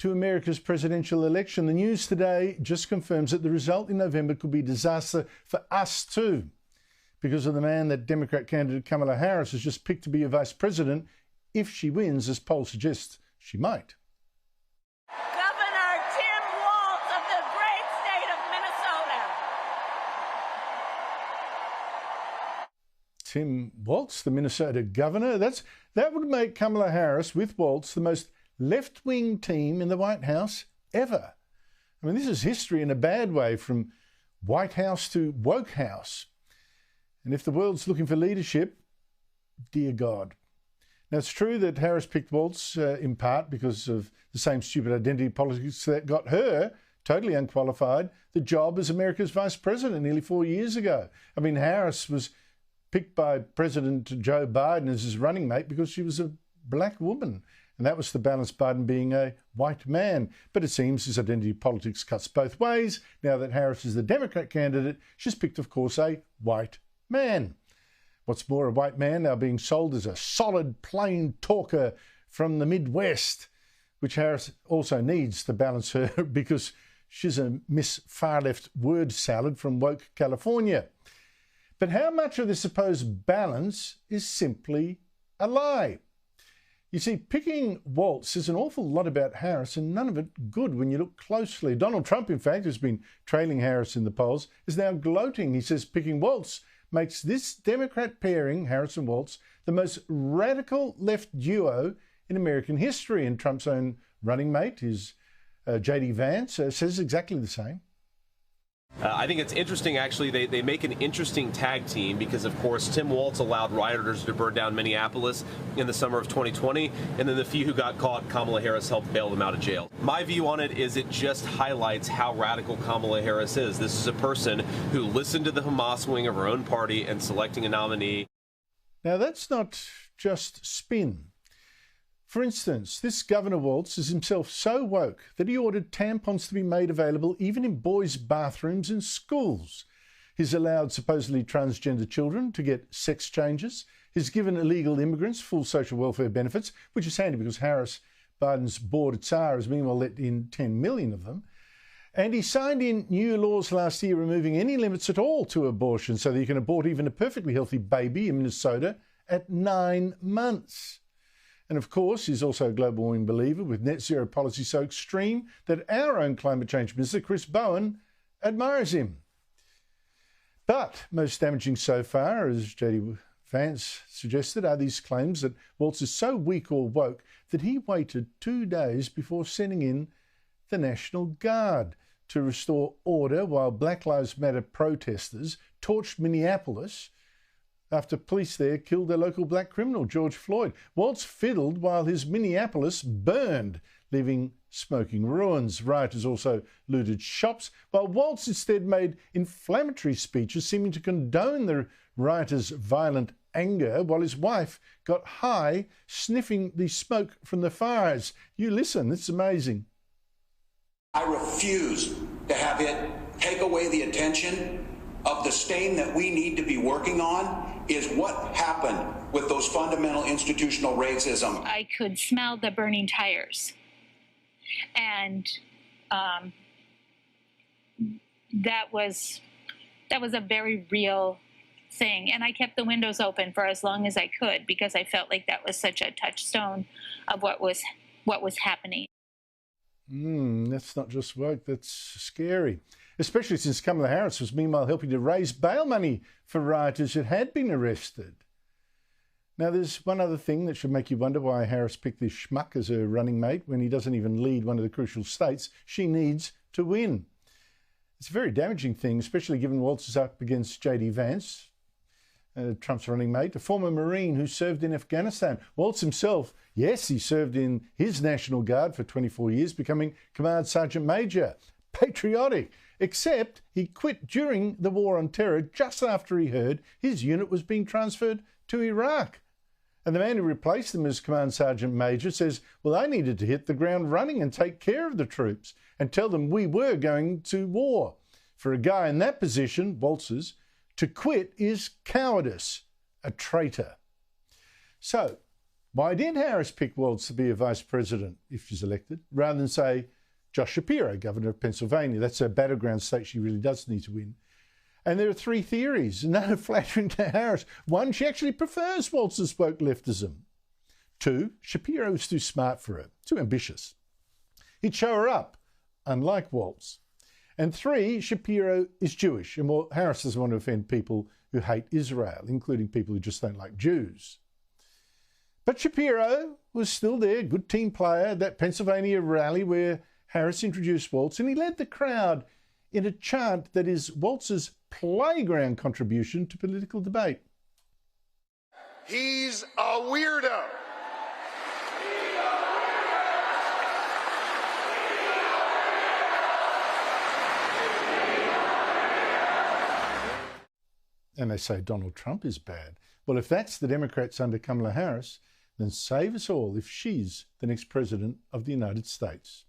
to America's presidential election. The news today just confirms that the result in November could be a disaster for us too, because of the man that Democrat candidate Kamala Harris has just picked to be a vice president if she wins, as polls suggest she might. Governor Tim Walz of the great state of Minnesota. Tim Walz, the Minnesota governor. That would make Kamala Harris with Walz the most left-wing team in the White House ever. I mean, this is history in a bad way, from White House to woke house. And if the world's looking for leadership, dear God. Now, it's true that Harris picked Walz in part because of the same stupid identity politics that got her, totally unqualified, the job as America's vice president nearly 4 years ago. I mean, Harris was picked by President Joe Biden as his running mate because she was a black woman. And that was to balance Biden being a white man. But it seems his identity politics cuts both ways. Now that Harris is the Democrat candidate, she's picked, of course, a white man. What's more, a white man now being sold as a solid, plain talker from the Midwest, which Harris also needs to balance her because she's a Miss Far-Left word salad from woke California. But how much of this supposed balance is simply a lie? You see, picking Walz says an awful lot about Harris and none of it good when you look closely. Donald Trump, in fact, who's been trailing Harris in the polls, is now gloating. He says picking Walz makes this Democrat pairing, Harris and Walz, the most radical left duo in American history. And Trump's own running mate, his J.D. Vance, says exactly the same. I think it's interesting, actually. They make an interesting tag team because, of course, Tim Walz allowed rioters to burn down Minneapolis in the summer of 2020, and then the few who got caught, Kamala Harris helped bail them out of jail. My view on it is it just highlights how radical Kamala Harris is. This is a person who listened to the Hamas wing of her own party and selecting a nominee. Now, that's not just spin. For instance, this Governor Walz is himself so woke that he ordered tampons to be made available even in boys' bathrooms in schools. He's allowed supposedly transgender children to get sex changes. He's given illegal immigrants full social welfare benefits, which is handy because Harris, Biden's board czar, has meanwhile let in 10 million of them. And he signed in new laws last year removing any limits at all to abortion so that you can abort even a perfectly healthy baby in Minnesota at 9 months. And of course, he's also a global warming believer with net zero policy so extreme that our own climate change minister, Chris Bowen, admires him. But most damaging so far, as J.D. Vance suggested, are these claims that Walz is so weak or woke that he waited 2 days before sending in the National Guard to restore order while Black Lives Matter protesters torched Minneapolis after police there killed their local black criminal, George Floyd. Walz fiddled while his Minneapolis burned, leaving smoking ruins. Rioters also looted shops, while Walz instead made inflammatory speeches seeming to condone the rioters' violent anger, while his wife got high sniffing the smoke from the fires. You listen, it's amazing. I refuse to have it take away the attention of the stain that we need to be working on is what happened with those fundamental institutional racism. I could smell the burning tires. And that was a very real thing. And I kept the windows open for as long as I could because I felt like that was such a touchstone of what was happening. That's not just woke, that's scary. Especially since Kamala Harris was meanwhile helping to raise bail money for rioters that had been arrested. Now, there's one other thing that should make you wonder why Harris picked this schmuck as her running mate when he doesn't even lead one of the crucial states she needs to win. It's a very damaging thing, especially given Walz is up against J.D. Vance, Trump's running mate, a former Marine who served in Afghanistan. Walz himself, yes, he served in his National Guard for 24 years, becoming Command Sergeant Major. Patriotic, except he quit during the war on terror just after he heard his unit was being transferred to Iraq. And the man who replaced him as Command Sergeant Major says, well, I needed to hit the ground running and take care of the troops and tell them we were going to war. For a guy in that position, Walz's, to quit is cowardice, a traitor. So, Why did Harris pick Walz to be a vice president if she's elected, rather than, say, Josh Shapiro, governor of Pennsylvania? That's her battleground state she really does need to win. And there are three theories, none are flattering to Harris. One, she actually prefers Walz's woke leftism. Two, Shapiro is too smart for her, too ambitious. He'd show her up, unlike Walz. And three, Shapiro is Jewish, and well, Harris doesn't want to offend people who hate Israel, including people who just don't like Jews. But Shapiro was still there, good team player, at that Pennsylvania rally where Harris introduced Walz, and he led the crowd in a chant that is Walz's playground contribution to political debate. He's a weirdo. And they say Donald Trump is bad. Well, if that's the Democrats under Kamala Harris, then save us all if she's the next president of the United States.